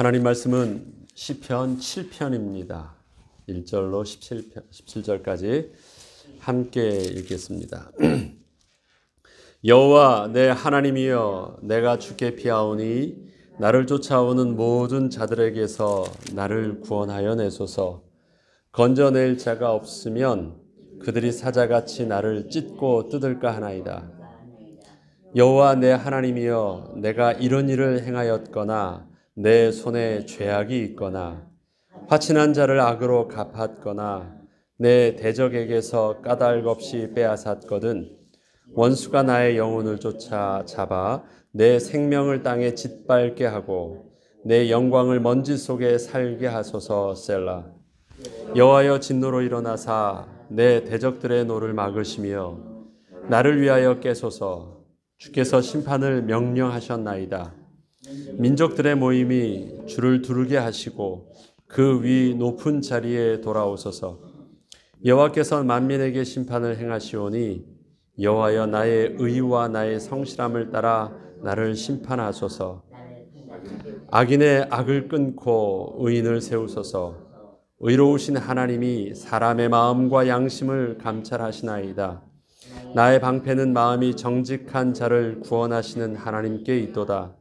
하나님 말씀은 시편 7편입니다. 1절로 17절까지 함께 읽겠습니다. 여호와 내 하나님이여, 내가 주께 피하오니 나를 쫓아오는 모든 자들에게서 나를 구원하여 내소서. 건져낼 자가 없으면 그들이 사자같이 나를 찢고 뜯을까 하나이다. 여호와 내 하나님이여, 내가 이런 일을 행하였거나 내 손에 죄악이 있거나 화친한 자를 악으로 갚았거나 내 대적에게서 까닭 없이 빼앗았거든 원수가 나의 영혼을 쫓아 잡아 내 생명을 땅에 짓밟게 하고 내 영광을 먼지 속에 살게 하소서. 셀라. 여호와여, 진노로 일어나사 내 대적들의 노를 막으시며 나를 위하여 깨소서. 주께서 심판을 명령하셨나이다. 민족들의 모임이 주를 두르게 하시고 그 위 높은 자리에 돌아오소서. 여호와께서 만민에게 심판을 행하시오니 여호와여, 나의 의와 나의 성실함을 따라 나를 심판하소서. 악인의 악을 끊고 의인을 세우소서. 의로우신 하나님이 사람의 마음과 양심을 감찰하시나이다. 나의 방패는 마음이 정직한 자를 구원하시는 하나님께 있도다.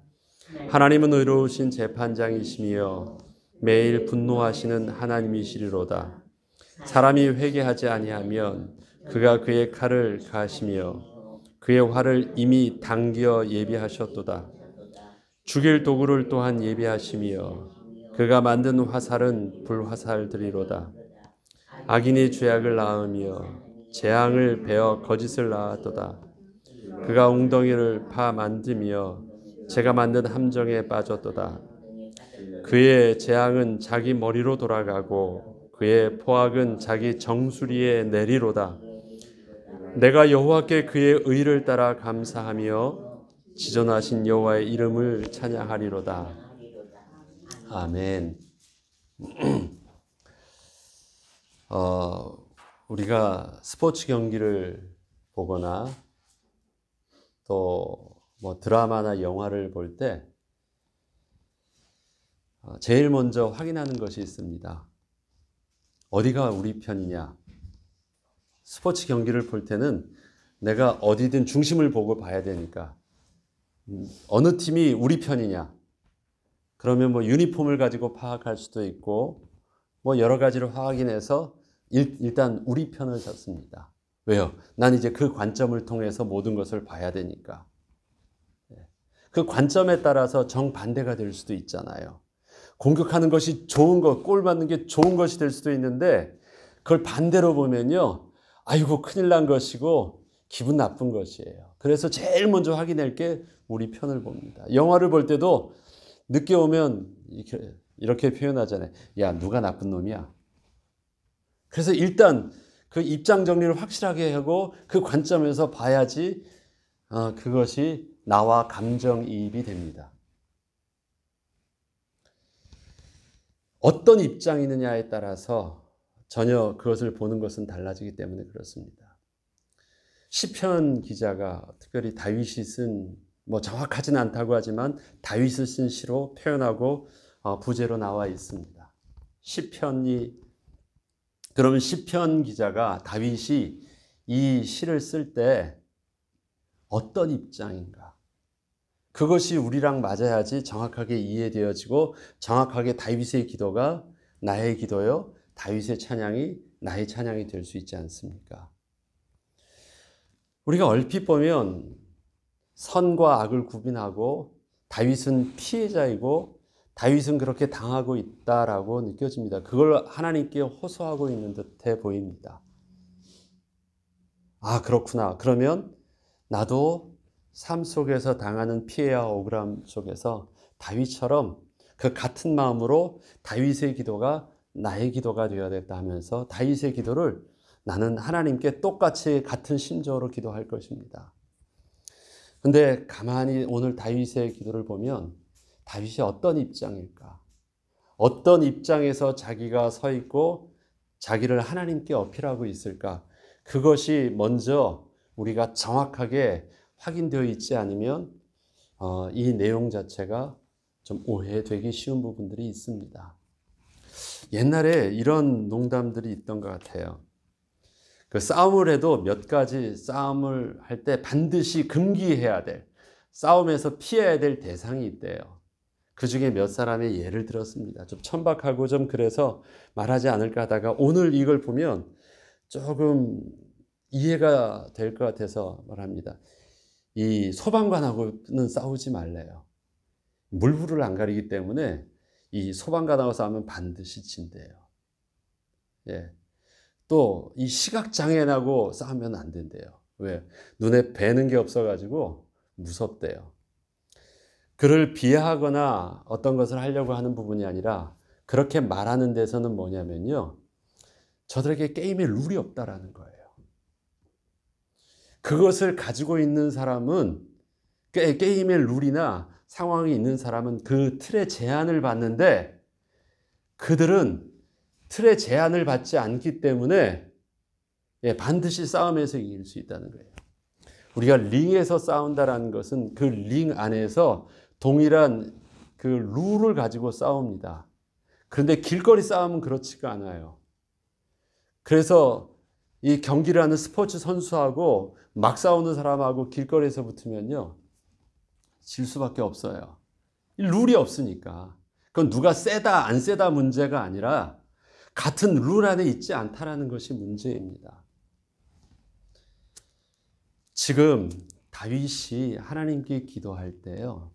하나님은 의로우신 재판장이시며 매일 분노하시는 하나님이시리로다. 사람이 회개하지 아니하면 그가 그의 칼을 가시며 그의 활을 이미 당겨 예비하셨도다. 죽일 도구를 또한 예비하시며 그가 만든 화살은 불화살들이로다. 악인이 죄악을 낳으며 재앙을 베어 거짓을 낳았도다. 그가 웅덩이를 파 만들며 제가 만든 함정에 빠졌도다. 그의 재앙은 자기 머리로 돌아가고 그의 포악은 자기 정수리에 내리로다. 내가 여호와께 그의 의를 따라 감사하며 지존하신 여호와의 이름을 찬양하리로다. 아멘. 우리가 스포츠 경기를 보거나 또 드라마나 영화를 볼 때 제일 먼저 확인하는 것이 있습니다. 어디가 우리 편이냐? 스포츠 경기를 볼 때는 내가 어디든 중심을 보고 봐야 되니까 어느 팀이 우리 편이냐? 그러면 유니폼을 가지고 파악할 수도 있고 여러 가지로 확인해서 일단 우리 편을 잡습니다. 왜요? 난 이제 그 관점을 통해서 모든 것을 봐야 되니까. 그 관점에 따라서 정반대가 될 수도 있잖아요. 공격하는 것이 좋은 것, 골 맞는 게 좋은 것이 될 수도 있는데 그걸 반대로 보면요, 아이고 큰일 난 것이고 기분 나쁜 것이에요. 그래서 제일 먼저 확인할 게 우리 편을 봅니다. 영화를 볼 때도 늦게 오면 이렇게 표현하잖아요. 야, 누가 나쁜 놈이야? 그래서 일단 그 입장 정리를 확실하게 하고 그 관점에서 봐야지 그것이 나와 감정이입이 됩니다. 어떤 입장이느냐에 따라서 전혀 그것을 보는 것은 달라지기 때문에 그렇습니다. 시편 기자가 특별히 다윗이 쓴 정확하진 않다고 하지만 다윗을 쓴 시로 표현하고 부제로 나와 있습니다. 그러면 시편 기자가 다윗이 이 시를 쓸 때 어떤 입장인가? 그것이 우리랑 맞아야지 정확하게 이해되어지고 정확하게 다윗의 기도가 나의 기도요, 다윗의 찬양이 나의 찬양이 될 수 있지 않습니까? 우리가 얼핏 보면 선과 악을 구분하고 다윗은 피해자이고 다윗은 그렇게 당하고 있다라고 느껴집니다. 그걸 하나님께 호소하고 있는 듯해 보입니다. 아, 그렇구나. 그러면 나도 삶 속에서 당하는 피해와 억울함 속에서 다윗처럼 그 같은 마음으로 다윗의 기도가 나의 기도가 되어야겠다 하면서 다윗의 기도를 나는 하나님께 똑같이 같은 심정으로 기도할 것입니다. 근데 가만히 오늘 다윗의 기도를 보면 다윗이 어떤 입장일까? 어떤 입장에서 자기가 서 있고 자기를 하나님께 어필하고 있을까? 그것이 먼저 우리가 정확하게 확인되어 있지 않으면 이 내용 자체가 좀 오해되기 쉬운 부분들이 있습니다. 옛날에 이런 농담들이 있던 것 같아요. 그 싸움을 해도 몇 가지 싸움을 할 때 반드시 금기해야 될, 싸움에서 피해야 될 대상이 있대요. 그 중에 몇 사람의 예를 들었습니다. 좀 천박하고 좀 그래서 말하지 않을까 하다가 오늘 이걸 보면 조금 이해가 될 것 같아서 말합니다. 이 소방관하고는 싸우지 말래요. 물불을 안 가리기 때문에 이 소방관하고 싸우면 반드시 진대요. 예. 또 이 시각장애인하고 싸우면 안 된대요. 왜? 눈에 뵈는 게 없어가지고 무섭대요. 그를 비하하거나 어떤 것을 하려고 하는 부분이 아니라 그렇게 말하는 데서는 뭐냐면요. 저들에게 게임의 룰이 없다라는 거예요. 그것을 가지고 있는 사람은 게임의 룰이나 상황이 있는 사람은 그 틀의 제한을 받는데 그들은 틀의 제한을 받지 않기 때문에 반드시 싸움에서 이길 수 있다는 거예요. 우리가 링에서 싸운다라는 것은 그 링 안에서 동일한 그 룰을 가지고 싸웁니다. 그런데 길거리 싸움은 그렇지가 않아요. 그래서 이 경기를 하는 스포츠 선수하고 막 싸우는 사람하고 길거리에서 붙으면요. 질 수밖에 없어요. 룰이 없으니까. 그건 누가 세다 안 세다 문제가 아니라 같은 룰 안에 있지 않다라는 것이 문제입니다. 지금 다윗이 하나님께 기도할 때요.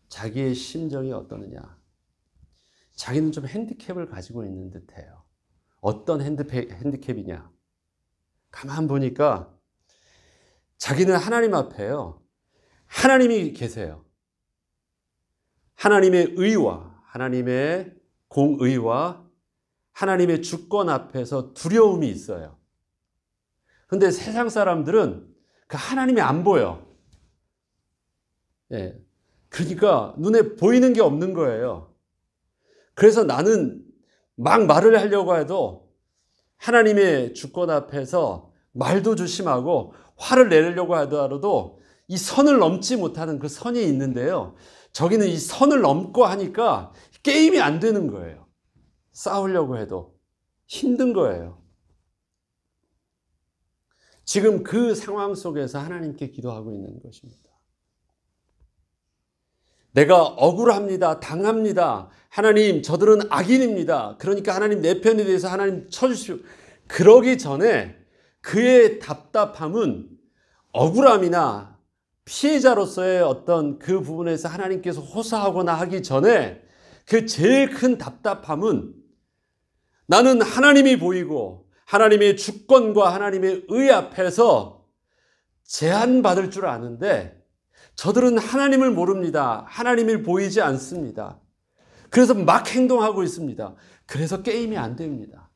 자기의 심정이 어떠느냐. 자기는 좀 핸디캡을 가지고 있는 듯해요. 어떤 핸디캡이냐. 가만 보니까 자기는 하나님 앞에요. 하나님이 계세요. 하나님의 의와 하나님의 공의와 하나님의 주권 앞에서 두려움이 있어요. 그런데 세상 사람들은 그 하나님이 안 보여. 예. 그러니까 눈에 보이는 게 없는 거예요. 그래서 나는 막 말을 하려고 해도 하나님의 주권 앞에서 말도 조심하고 화를 내려고 하더라도 이 선을 넘지 못하는 그 선이 있는데요. 저기는 이 선을 넘고 하니까 게임이 안 되는 거예요. 싸우려고 해도 힘든 거예요. 지금 그 상황 속에서 하나님께 기도하고 있는 것입니다. 내가 억울합니다. 당합니다. 하나님, 저들은 악인입니다. 그러니까 하나님 내 편에 대해서 하나님 쳐주시오. 그러기 전에 그의 답답함은 억울함이나 피해자로서의 어떤 그 부분에서 하나님께서 호소하거나 하기 전에 그 제일 큰 답답함은 나는 하나님이 보이고 하나님의 주권과 하나님의 의 앞에서 제한받을 줄 아는데 저들은 하나님을 모릅니다. 하나님을 보이지 않습니다. 그래서 막 행동하고 있습니다. 그래서 게임이 안 됩니다.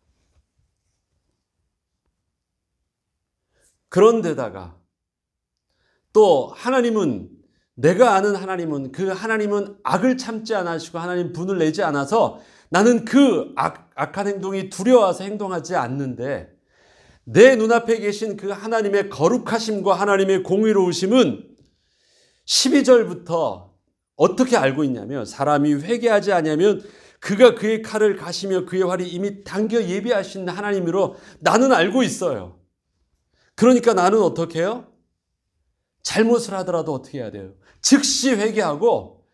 그런데다가 또 하나님은 내가 아는 하나님은 그 하나님은 악을 참지 않으시고 하나님 분을 내지 않아서 나는 그 악한 행동이 두려워서 행동하지 않는데 내 눈앞에 계신 그 하나님의 거룩하심과 하나님의 공의로우심은 12절부터 어떻게 알고 있냐면 사람이 회개하지 않으면 그가 그의 칼을 가시며 그의 활이 이미 당겨 예비하신 하나님으로 나는 알고 있어요. 그러니까 나는 어떻게 해요? 잘못을 하더라도 어떻게 해야 돼요? 즉시 회개하고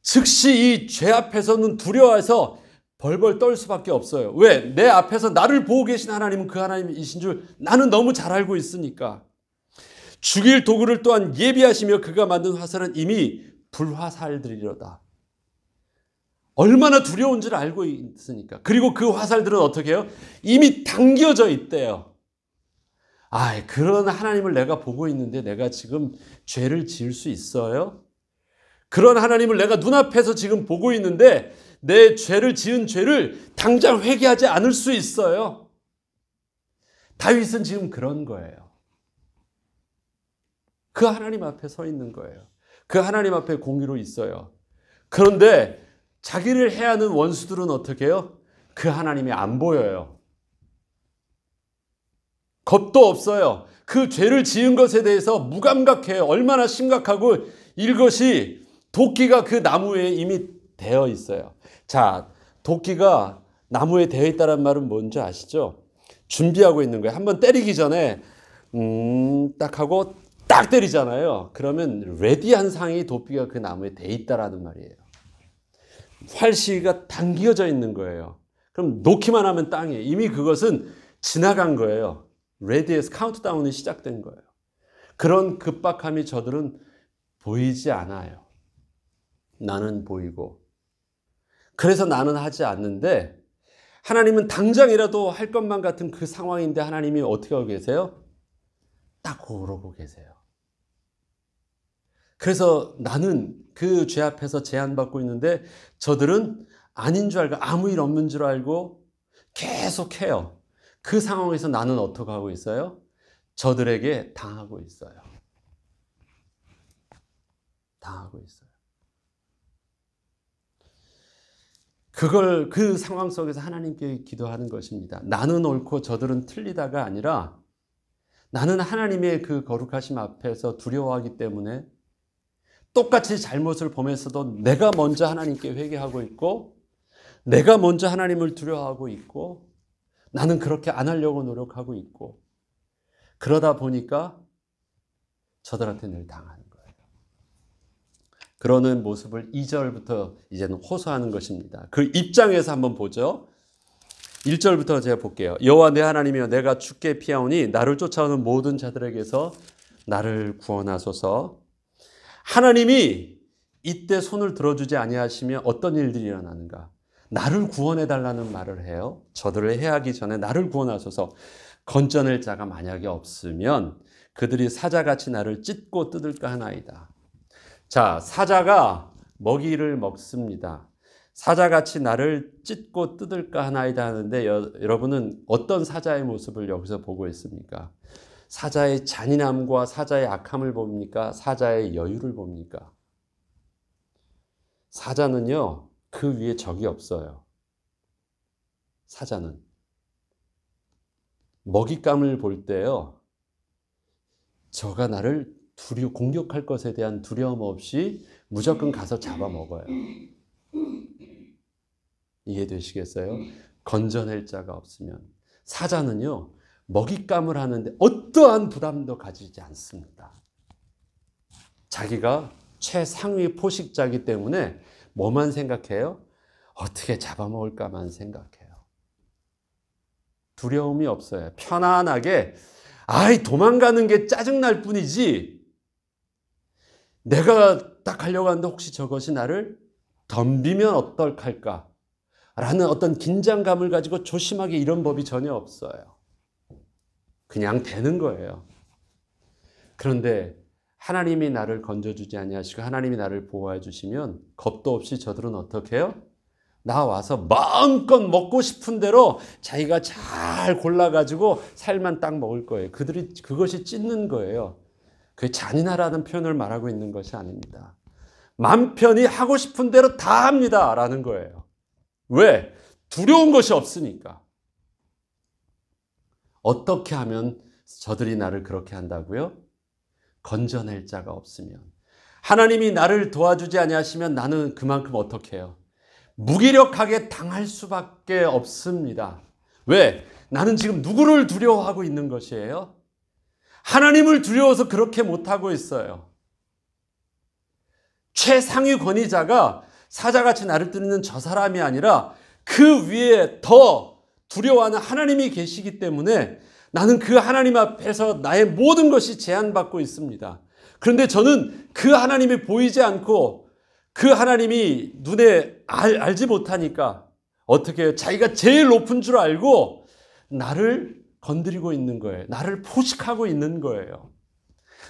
즉시 이 죄 앞에서는 두려워해서 벌벌 떨 수밖에 없어요. 왜? 내 앞에서 나를 보고 계신 하나님은 그 하나님이신 줄 나는 너무 잘 알고 있으니까. 죽일 도구를 또한 예비하시며 그가 만든 화살은 이미 불화살들이로다. 얼마나 두려운 줄 알고 있으니까. 그리고 그 화살들은 어떻게 해요? 이미 당겨져 있대요. 그런 하나님을 내가 보고 있는데 내가 지금 죄를 지을 수 있어요? 그런 하나님을 내가 눈앞에서 지금 보고 있는데 내 죄를 지은 죄를 당장 회개하지 않을 수 있어요? 다윗은 지금 그런 거예요. 그 하나님 앞에 서 있는 거예요. 그 하나님 앞에 공의로 있어요. 그런데 자기를 해하는 원수들은 어떻게 해요? 그 하나님이 안 보여요. 겁도 없어요. 그 죄를 지은 것에 대해서 무감각해요. 얼마나 심각하고 이것이 도끼가 그 나무에 이미 되어 있어요. 자, 도끼가 나무에 되어 있다는 말은 뭔지 아시죠? 준비하고 있는 거예요. 한번 때리기 전에 딱 하고 딱 때리잖아요. 그러면 레디한 상이 도끼가 그 나무에 돼 있다라는 말이에요. 활시가 당겨져 있는 거예요. 그럼 놓기만 하면 땅이에요. 이미 그것은 지나간 거예요. 레디에서 카운트다운이 시작된 거예요. 그런 급박함이 저들은 보이지 않아요. 나는 보이고. 그래서 나는 하지 않는데 하나님은 당장이라도 할 것만 같은 그 상황인데 하나님이 어떻게 하고 계세요? 딱 그러고 계세요. 그래서 나는 그 죄 앞에서 제한받고 있는데 저들은 아닌 줄 알고 아무 일 없는 줄 알고 계속해요. 그 상황에서 나는 어떻게 하고 있어요? 저들에게 당하고 있어요. 당하고 있어요. 그 상황 속에서 하나님께 기도하는 것입니다. 나는 옳고 저들은 틀리다가 아니라 나는 하나님의 그 거룩하심 앞에서 두려워하기 때문에 똑같이 잘못을 범했어도 내가 먼저 하나님께 회개하고 있고 내가 먼저 하나님을 두려워하고 있고 나는 그렇게 안 하려고 노력하고 있고 그러다 보니까 저들한테 늘 당하는 거예요. 그러는 모습을 2절부터 이제는 호소하는 것입니다. 그 입장에서 한번 보죠. 1절부터 제가 볼게요. 여호와 내 하나님이여 내가 주께 피하오니 나를 쫓아오는 모든 자들에게서 나를 구원하소서. 하나님이 이때 손을 들어주지 아니하시면 어떤 일들이 일어나는가? 나를 구원해달라는 말을 해요. 저들을 해하기 전에 나를 구원하소서. 건져낼 자가 만약에 없으면 그들이 사자같이 나를 찢고 뜯을까 하나이다. 자, 사자가 먹이를 먹습니다. 사자같이 나를 찢고 뜯을까 하나이다 하는데 여러분은 어떤 사자의 모습을 여기서 보고 있습니까? 사자의 잔인함과 사자의 악함을 봅니까? 사자의 여유를 봅니까? 사자는요, 그 위에 적이 없어요. 사자는. 먹잇감을 볼 때요, 저가 나를 공격할 것에 대한 두려움 없이 무조건 가서 잡아먹어요. 이해되시겠어요? 건져낼 자가 없으면. 사자는요, 먹잇감을 하는데 어떠한 부담도 가지지 않습니다. 자기가 최상위 포식자이기 때문에 뭐만 생각해요? 어떻게 잡아먹을까만 생각해요. 두려움이 없어요. 편안하게 도망가는 게 짜증날 뿐이지 내가 딱 하려고 하는데 혹시 저것이 나를 덤비면 어떨까 라는 어떤 긴장감을 가지고 조심하게 이런 법이 전혀 없어요. 그냥 되는 거예요. 그런데 하나님이 나를 건져주지 아니하시고 하나님이 나를 보호해 주시면 겁도 없이 저들은 어떻게 해요? 나와서 마음껏 먹고 싶은 대로 자기가 잘 골라가지고 살만 딱 먹을 거예요. 그것이 찢는 거예요. 그게 잔인하라는 표현을 말하고 있는 것이 아닙니다. 맘 편히 하고 싶은 대로 다 합니다 라는 거예요. 왜? 두려운 것이 없으니까. 어떻게 하면 저들이 나를 그렇게 한다고요? 건져낼 자가 없으면. 하나님이 나를 도와주지 아니하시면 나는 그만큼 어떻게 해요? 무기력하게 당할 수밖에 없습니다. 왜? 나는 지금 누구를 두려워하고 있는 것이에요? 하나님을 두려워서 그렇게 못하고 있어요. 최상위 권위자가 사자같이 나를 뜯는 저 사람이 아니라 그 위에 더 두려워하는 하나님이 계시기 때문에 나는 그 하나님 앞에서 나의 모든 것이 제한받고 있습니다. 그런데 저는 그 하나님이 보이지 않고 그 하나님이 눈에 알지 못하니까 어떻게 해요? 자기가 제일 높은 줄 알고 나를 건드리고 있는 거예요. 나를 포식하고 있는 거예요.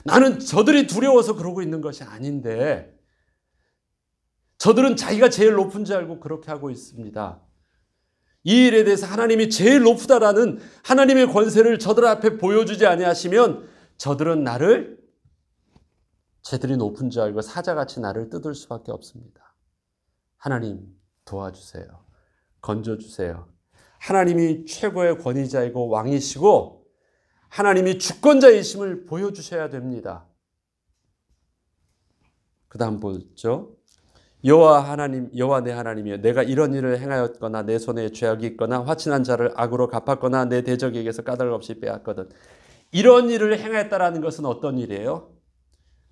나는 저들이 두려워서 그러고 있는 것이 아닌데 저들은 자기가 제일 높은 줄 알고 그렇게 하고 있습니다. 이 일에 대해서 하나님이 제일 높다라는 하나님의 권세를 저들 앞에 보여주지 아니하시면 저들은 나를 쟤들이 높은 줄 알고 사자같이 나를 뜯을 수밖에 없습니다. 하나님 도와주세요. 건져주세요. 하나님이 최고의 권위자이고 왕이시고 하나님이 주권자이심을 보여주셔야 됩니다. 그다음 보죠. 여호와 내 하나님이여, 내가 이런 일을 행하였거나 내 손에 죄악이 있거나 화친한 자를 악으로 갚았거나 내 대적에게서 까닭 없이 빼앗거든. 이런 일을 행하였다라는 것은 어떤 일이에요?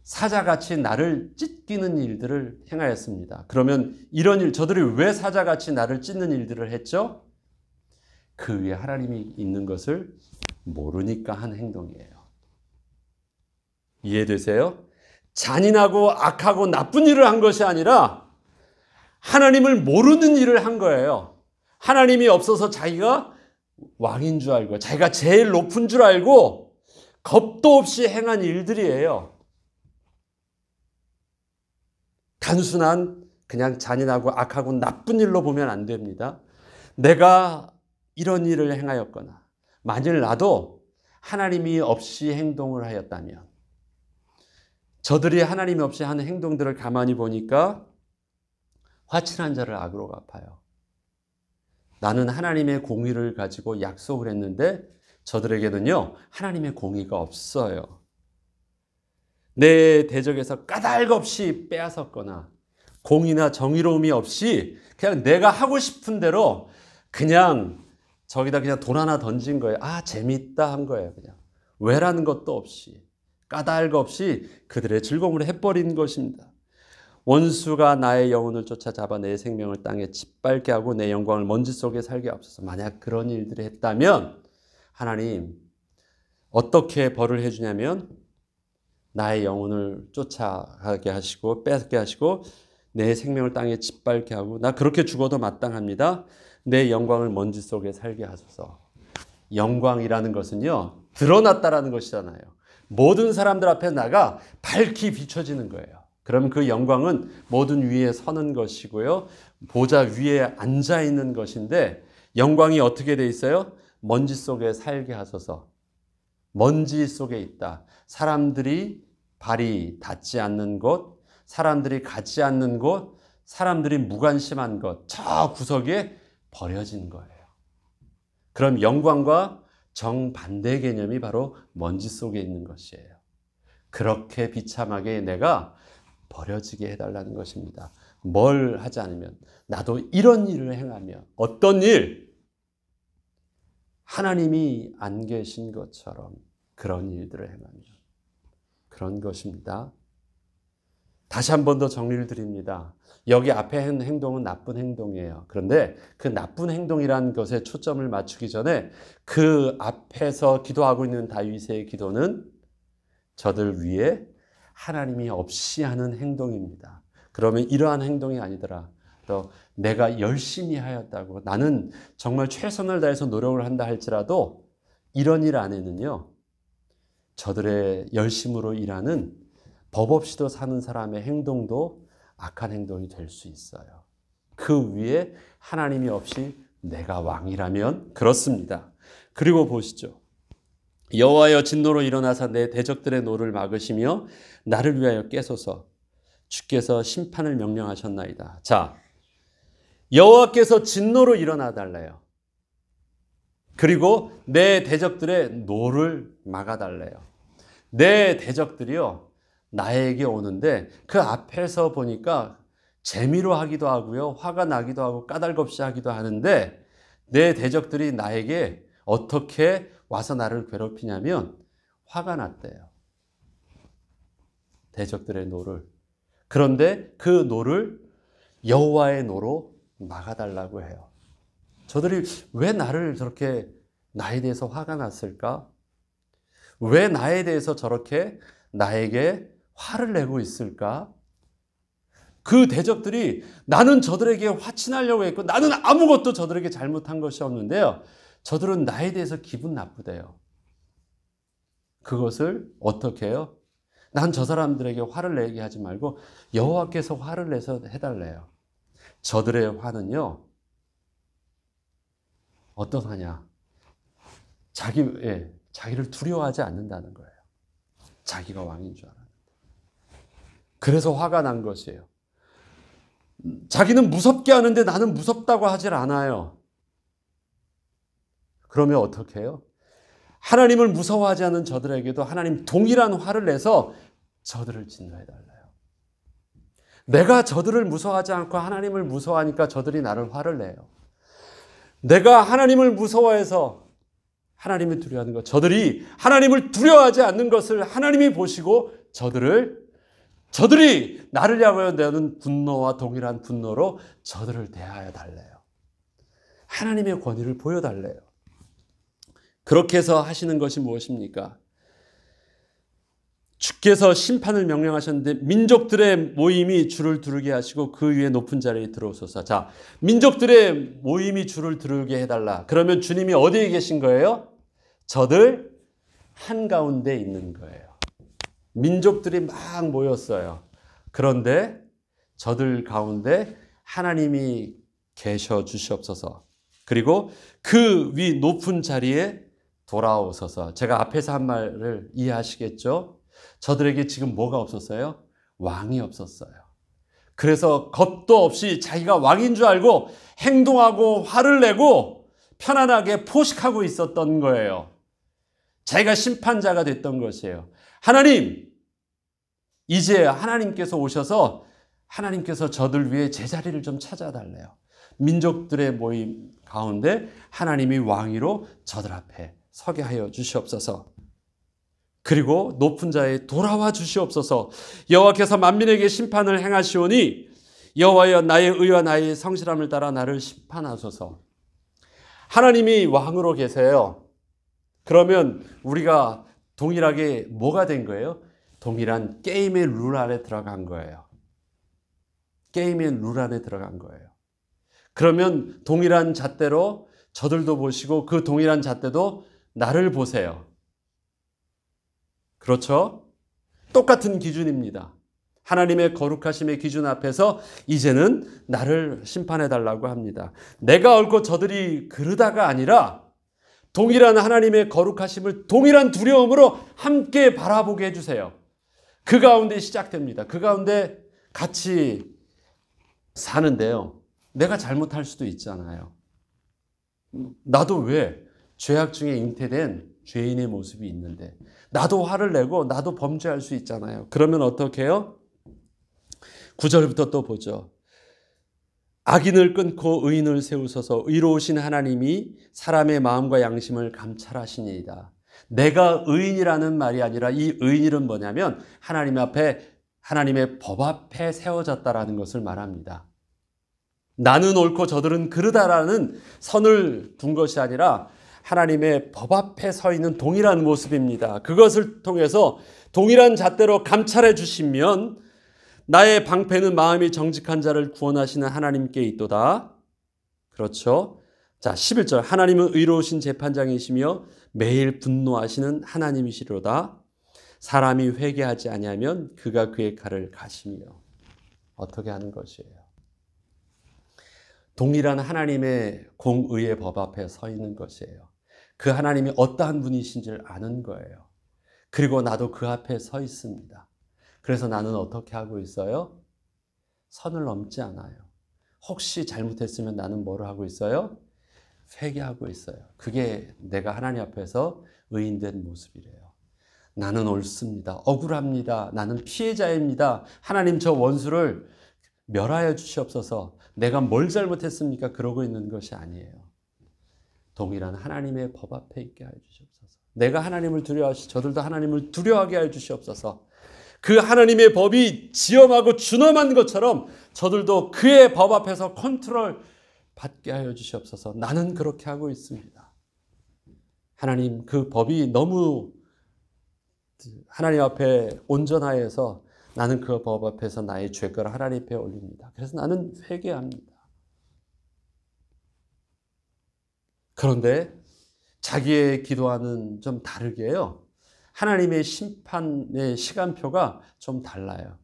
사자같이 나를 찢기는 일들을 행하였습니다. 그러면 이런 일, 저들이 왜 사자같이 나를 찢는 일들을 했죠? 그 위에 하나님이 있는 것을 모르니까 한 행동이에요. 이해되세요? 잔인하고 악하고 나쁜 일을 한 것이 아니라 하나님을 모르는 일을 한 거예요. 하나님이 없어서 자기가 왕인 줄 알고 자기가 제일 높은 줄 알고 겁도 없이 행한 일들이에요. 단순한 그냥 잔인하고 악하고 나쁜 일로 보면 안 됩니다. 내가 이런 일을 행하였거나 만일 나도 하나님이 없이 행동을 하였다면, 저들이 하나님이 없이 하는 행동들을 가만히 보니까 화친한 자를 악으로 갚아요. 나는 하나님의 공의를 가지고 약속을 했는데 저들에게는요 하나님의 공의가 없어요. 내 대적에서 까닭 없이 빼앗았거나 공의나 정의로움이 없이 그냥 내가 하고 싶은 대로 그냥 저기다 그냥 돈 하나 던진 거예요. 아, 재밌다 한 거예요. 그냥 왜라는 것도 없이 까닭 없이 그들의 즐거움을 해버린 것입니다. 원수가 나의 영혼을 쫓아잡아 내 생명을 땅에 짓밟게 하고 내 영광을 먼지 속에 살게 하옵소서. 만약 그런 일들을 했다면 하나님 어떻게 벌을 해주냐면 나의 영혼을 쫓아가게 하시고 뺏게 하시고 내 생명을 땅에 짓밟게 하고 나 그렇게 죽어도 마땅합니다. 내 영광을 먼지 속에 살게 하소서. 영광이라는 것은요 드러났다라는 것이잖아요. 모든 사람들 앞에 나가 밝히 비춰지는 거예요. 그럼 그 영광은 모든 위에 서는 것이고요. 보좌 위에 앉아 있는 것인데 영광이 어떻게 돼 있어요? 먼지 속에 살게 하소서. 먼지 속에 있다. 사람들이 발이 닿지 않는 곳, 사람들이 가지 않는 곳, 사람들이 무관심한 것, 저 구석에 버려진 거예요. 그럼 영광과 정반대 개념이 바로 먼지 속에 있는 것이에요. 그렇게 비참하게 내가 버려지게 해달라는 것입니다. 뭘 하지 않으면, 나도 이런 일을 행하며, 어떤 일? 하나님이 안 계신 것처럼 그런 일들을 행하며 그런 것입니다. 다시 한 번 더 정리를 드립니다. 여기 앞에 한 행동은 나쁜 행동이에요. 그런데 그 나쁜 행동이라는 것에 초점을 맞추기 전에 그 앞에서 기도하고 있는 다윗의 기도는 저들 위에 하나님이 없이 하는 행동입니다. 그러면 이러한 행동이 아니더라. 또 내가 열심히 하였다고 나는 정말 최선을 다해서 노력을 한다 할지라도 이런 일 안에는요 저들의 열심으로 일하는 법 없이도 사는 사람의 행동도 악한 행동이 될 수 있어요. 그 위에 하나님이 없이 내가 왕이라면 그렇습니다. 그리고 보시죠. 여호와여 진노로 일어나사 내 대적들의 노를 막으시며 나를 위하여 깨소서. 주께서 심판을 명령하셨나이다. 자, 여호와께서 진노로 일어나 달래요. 그리고 내 대적들의 노를 막아 달래요. 내 대적들이요 나에게 오는데 그 앞에서 보니까 재미로 하기도 하고요 화가 나기도 하고 까닭 없이 하기도 하는데 내 대적들이 나에게 어떻게 와서 나를 괴롭히냐면 화가 났대요. 대적들의 노를. 그런데 그 노를 여호와의 노로 막아달라고 해요. 저들이 왜 나를 저렇게 나에 대해서 화가 났을까? 왜 나에 대해서 저렇게 나에게 화를 내고 있을까? 그 대적들이 나는 저들에게 화친하려고 했고 나는 아무것도 저들에게 잘못한 것이 없는데요. 저들은 나에 대해서 기분 나쁘대요. 그것을 어떻게 해요? 난 저 사람들에게 화를 내게 하지 말고 여호와께서 화를 내서 해달래요. 저들의 화는요. 어떤 화냐? 자기를 두려워하지 않는다는 거예요. 자기가 왕인 줄 알았는데. 그래서 화가 난 것이에요. 자기는 무섭게 하는데 나는 무섭다고 하질 않아요. 그러면 어떻게 해요? 하나님을 무서워하지 않는 저들에게도 하나님 동일한 화를 내서 저들을 진노해 달라요. 내가 저들을 무서워하지 않고 하나님을 무서워하니까 저들이 나를 화를 내요. 내가 하나님을 무서워해서 하나님을 두려워하는 것, 저들이 하나님을 두려워하지 않는 것을 하나님이 보시고 저들이 나를 향하여 내는 분노와 동일한 분노로 저들을 대하여 달래요. 하나님의 권위를 보여달래요. 그렇게 해서 하시는 것이 무엇입니까? 주께서 심판을 명령하셨는데 민족들의 모임이 줄을 두르게 하시고 그 위에 높은 자리에 들어오소서. 자, 민족들의 모임이 줄을 두르게 해달라. 그러면 주님이 어디에 계신 거예요? 저들 한가운데 있는 거예요. 민족들이 막 모였어요. 그런데 저들 가운데 하나님이 계셔 주시옵소서. 그리고 그 위 높은 자리에 돌아오소서. 제가 앞에서 한 말을 이해하시겠죠? 저들에게 지금 뭐가 없었어요? 왕이 없었어요. 그래서 겁도 없이 자기가 왕인 줄 알고 행동하고 화를 내고 편안하게 포식하고 있었던 거예요. 자기가 심판자가 됐던 것이에요. 하나님, 이제 하나님께서 오셔서 하나님께서 저들 위해 제자리를 좀 찾아달래요. 민족들의 모임 가운데 하나님이 왕위로 저들 앞에 서게 하여 주시옵소서. 그리고 높은 자에 돌아와 주시옵소서. 여호와께서 만민에게 심판을 행하시오니 여호와여 나의 의와 나의 성실함을 따라 나를 심판하소서. 하나님이 왕으로 계세요. 그러면 우리가 동일하게 뭐가 된 거예요? 동일한 게임의 룰 안에 들어간 거예요. 게임의 룰 안에 들어간 거예요. 그러면 동일한 잣대로 저들도 보시고 그 동일한 잣대도 나를 보세요. 그렇죠? 똑같은 기준입니다. 하나님의 거룩하심의 기준 앞에서 이제는 나를 심판해 달라고 합니다. 내가 옳고 저들이 그르다가 아니라 동일한 하나님의 거룩하심을 동일한 두려움으로 함께 바라보게 해주세요. 그 가운데 시작됩니다. 그 가운데 같이 사는데요. 내가 잘못할 수도 있잖아요. 나도 왜 죄악 중에 잉태된 죄인의 모습이 있는데 나도 화를 내고 나도 범죄할 수 있잖아요. 그러면 어떻게 해요? 9절부터 또 보죠. 악인을 끊고 의인을 세우소서. 의로우신 하나님이 사람의 마음과 양심을 감찰하시니이다. 내가 의인이라는 말이 아니라 이 의인은 뭐냐면 하나님 앞에 하나님의 법 앞에 세워졌다라는 것을 말합니다. 나는 옳고 저들은 그르다라는 선을 둔 것이 아니라 하나님의 법 앞에 서 있는 동일한 모습입니다. 그것을 통해서 동일한 잣대로 감찰해 주시면 나의 방패는 마음이 정직한 자를 구원하시는 하나님께 있도다. 그렇죠? 자, 11절. 하나님은 의로우신 재판장이시며 매일 분노하시는 하나님이시로다. 사람이 회개하지 아니하면 그가 그의 칼을 가시며. 어떻게 하는 것이에요? 동일한 하나님의 공의의 법 앞에 서 있는 것이에요. 그 하나님이 어떠한 분이신지를 아는 거예요. 그리고 나도 그 앞에 서 있습니다. 그래서 나는 어떻게 하고 있어요? 선을 넘지 않아요. 혹시 잘못했으면 나는 뭐를 하고 있어요? 회개하고 있어요. 그게 내가 하나님 앞에서 의인된 모습이래요. 나는 옳습니다. 억울합니다. 나는 피해자입니다. 하나님 저 원수를 멸하여 주시옵소서. 내가 뭘 잘못했습니까? 그러고 있는 것이 아니에요. 동일한 하나님의 법 앞에 있게 하여 주시옵소서. 내가 하나님을 두려워하시 저들도 하나님을 두려워하게 하여 주시옵소서. 그 하나님의 법이 지엄하고 준엄한 것처럼 저들도 그의 법 앞에서 컨트롤 받게 하여 주시옵소서. 나는 그렇게 하고 있습니다. 하나님 그 법이 너무 하나님 앞에 온전하여서 나는 그 법 앞에서 나의 죄가를 하나님 앞에 올립니다. 그래서 나는 회개합니다. 그런데 자기의 기도와는 좀 다르게요. 하나님의 심판의 시간표가 좀 달라요.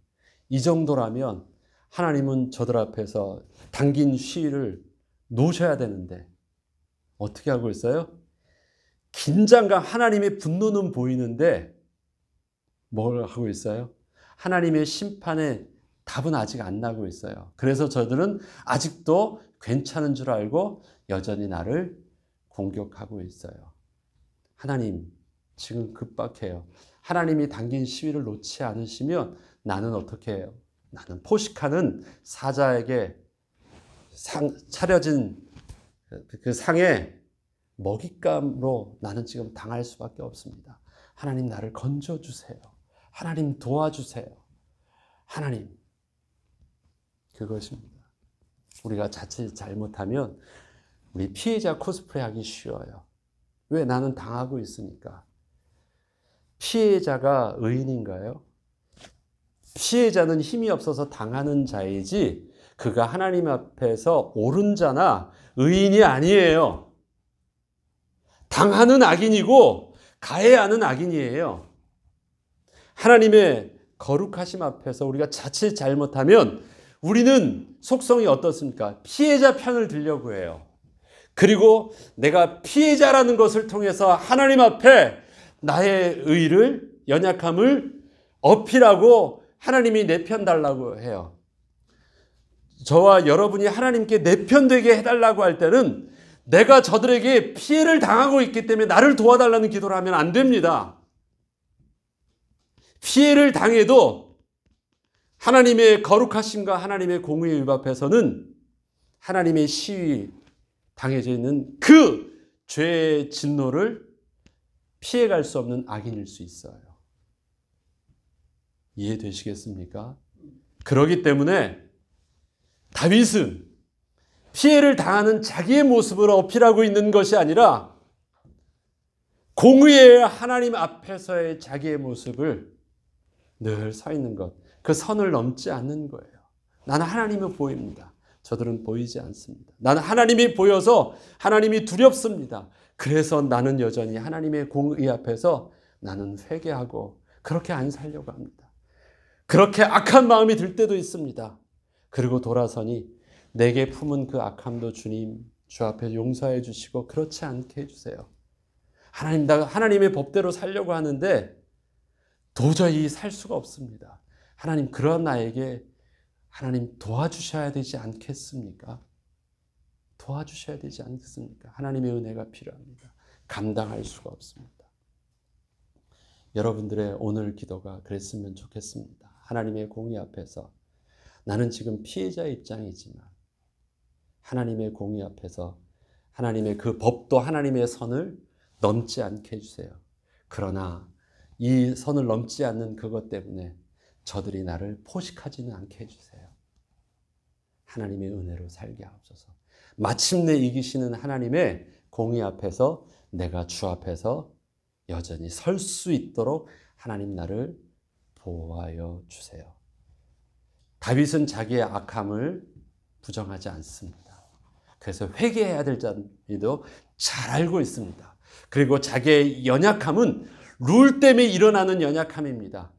이 정도라면 하나님은 저들 앞에서 당긴 시위를 놓으셔야 되는데 어떻게 하고 있어요? 긴장감, 하나님의 분노는 보이는데 뭘 하고 있어요? 하나님의 심판의 답은 아직 안 나고 있어요. 그래서 저들은 아직도 괜찮은 줄 알고 여전히 나를 공격하고 있어요. 하나님, 지금 급박해요. 하나님이 당긴 시위를 놓지 않으시면 나는 어떻게 해요? 나는 포식하는 사자에게 차려진 그 상에 먹잇감으로 나는 지금 당할 수밖에 없습니다. 하나님 나를 건져주세요. 하나님 도와주세요. 하나님, 그것입니다. 우리가 자칫 잘못하면 우리 피해자 코스프레 하기 쉬워요. 왜? 나는 당하고 있으니까. 피해자가 의인인가요? 피해자는 힘이 없어서 당하는 자이지 그가 하나님 앞에서 옳은 자나 의인이 아니에요. 당하는 악인이고 가해하는 악인이에요. 하나님의 거룩하심 앞에서 우리가 자칫 잘못하면 우리는 속성이 어떻습니까? 피해자 편을 들려고 해요. 그리고 내가 피해자라는 것을 통해서 하나님 앞에 나의 의를, 연약함을 어필하고 하나님이 내 편 달라고 해요. 저와 여러분이 하나님께 내 편 되게 해달라고 할 때는 내가 저들에게 피해를 당하고 있기 때문에 나를 도와달라는 기도를 하면 안 됩니다. 피해를 당해도 하나님의 거룩하심과 하나님의 공의의 율 앞에서는 하나님의 시위 당해져 있는 그 죄의 진노를 피해갈 수 없는 악인일 수 있어요. 이해되시겠습니까? 그렇기 때문에 다윗은 피해를 당하는 자기의 모습을 어필하고 있는 것이 아니라 공의의 하나님 앞에서의 자기의 모습을 늘 서 있는 것, 그 선을 넘지 않는 거예요. 나는 하나님이 보입니다. 저들은 보이지 않습니다. 나는 하나님이 보여서 하나님이 두렵습니다. 그래서 나는 여전히 하나님의 공의 앞에서 나는 회개하고 그렇게 안 살려고 합니다. 그렇게 악한 마음이 들 때도 있습니다. 그리고 돌아서니 내게 품은 그 악함도 주님 주 앞에 용서해 주시고 그렇지 않게 해주세요. 하나님, 나 하나님의 법대로 살려고 하는데 도저히 살 수가 없습니다. 하나님, 그런 나에게 하나님 도와주셔야 되지 않겠습니까? 도와주셔야 되지 않겠습니까? 하나님의 은혜가 필요합니다. 감당할 수가 없습니다. 여러분들의 오늘 기도가 그랬으면 좋겠습니다. 하나님의 공의 앞에서 나는 지금 피해자의 입장이지만 하나님의 공의 앞에서 하나님의 그 법도 하나님의 선을 넘지 않게 해주세요. 그러나 이 선을 넘지 않는 그것 때문에 저들이 나를 포식하지는 않게 해주세요. 하나님의 은혜로 살게 하옵소서. 마침내 이기시는 하나님의 공의 앞에서 내가 주 앞에서 여전히 설 수 있도록 하나님 나를 보호하여 주세요. 다윗은 자기의 악함을 부정하지 않습니다. 그래서 회개해야 될 자도 잘 알고 있습니다. 그리고 자기의 연약함은 룰 때문에 일어나는 연약함입니다.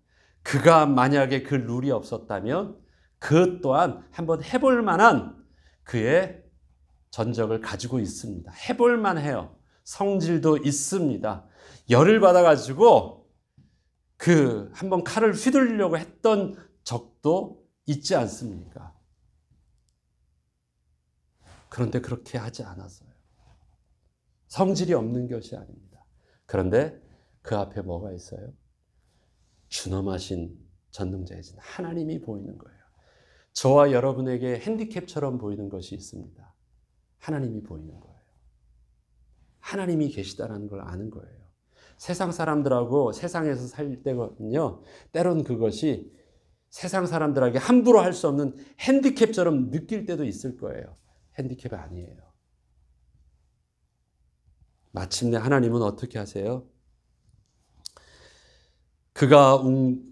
그가 만약에 그 룰이 없었다면 그 또한 한번 해볼 만한 그의 전적을 가지고 있습니다. 해볼 만해요. 성질도 있습니다. 열을 받아가지고 그 한번 칼을 휘둘리려고 했던 적도 있지 않습니까? 그런데 그렇게 하지 않았어요. 성질이 없는 것이 아닙니다. 그런데 그 앞에 뭐가 있어요? 준엄하신 전능자이신 하나님이 보이는 거예요. 저와 여러분에게 핸디캡처럼 보이는 것이 있습니다. 하나님이 보이는 거예요. 하나님이 계시다는 걸 아는 거예요. 세상 사람들하고 세상에서 살 때는요, 때론 그것이 세상 사람들에게 함부로 할 수 없는 핸디캡처럼 느낄 때도 있을 거예요. 핸디캡이 아니에요. 마침내 하나님은 어떻게 하세요? 그가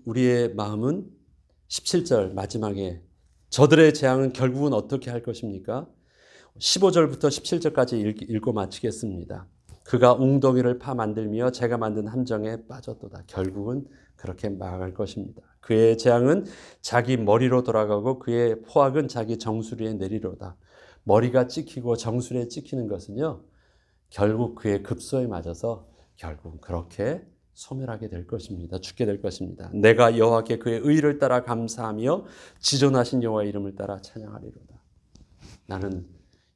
우리의 마음은 17절 마지막에 저들의 재앙은 결국은 어떻게 할 것입니까? 15절부터 17절까지 읽고 마치겠습니다. 그가 웅덩이를 파 만들며 제가 만든 함정에 빠졌도다. 결국은 그렇게 망할 것입니다. 그의 재앙은 자기 머리로 돌아가고 그의 포악은 자기 정수리에 내리로다. 머리가 찍히고 정수리에 찍히는 것은요, 결국 그의 급소에 맞아서 결국 그렇게 소멸하게 될 것입니다. 죽게 될 것입니다. 내가 여호와께 그의 의를 따라 감사하며 지존하신 여호와의 이름을 따라 찬양하리로다. 나는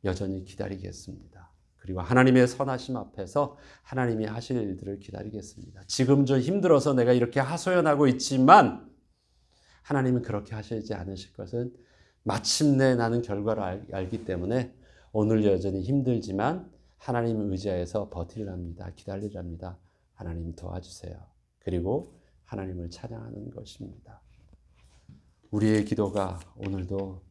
여전히 기다리겠습니다. 그리고 하나님의 선하심 앞에서 하나님이 하실 일들을 기다리겠습니다. 지금 좀 힘들어서 내가 이렇게 하소연하고 있지만 하나님은 그렇게 하시지 않으실 것은 마침내 나는 결과를 알기 때문에 오늘 여전히 힘들지만 하나님을 의지하여서 버틸랍니다. 기다리랍니다. 하나님 도와주세요. 그리고 하나님을 찬양하는 것입니다. 우리의 기도가 오늘도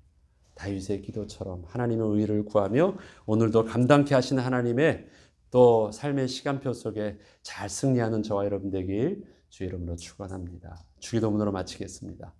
다윗의 기도처럼 하나님의 의를 구하며 오늘도 감당케 하시는 하나님의 또 삶의 시간표 속에 잘 승리하는 저와 여러분 되길 주의 이름으로 축원합니다. 주기도문으로 마치겠습니다.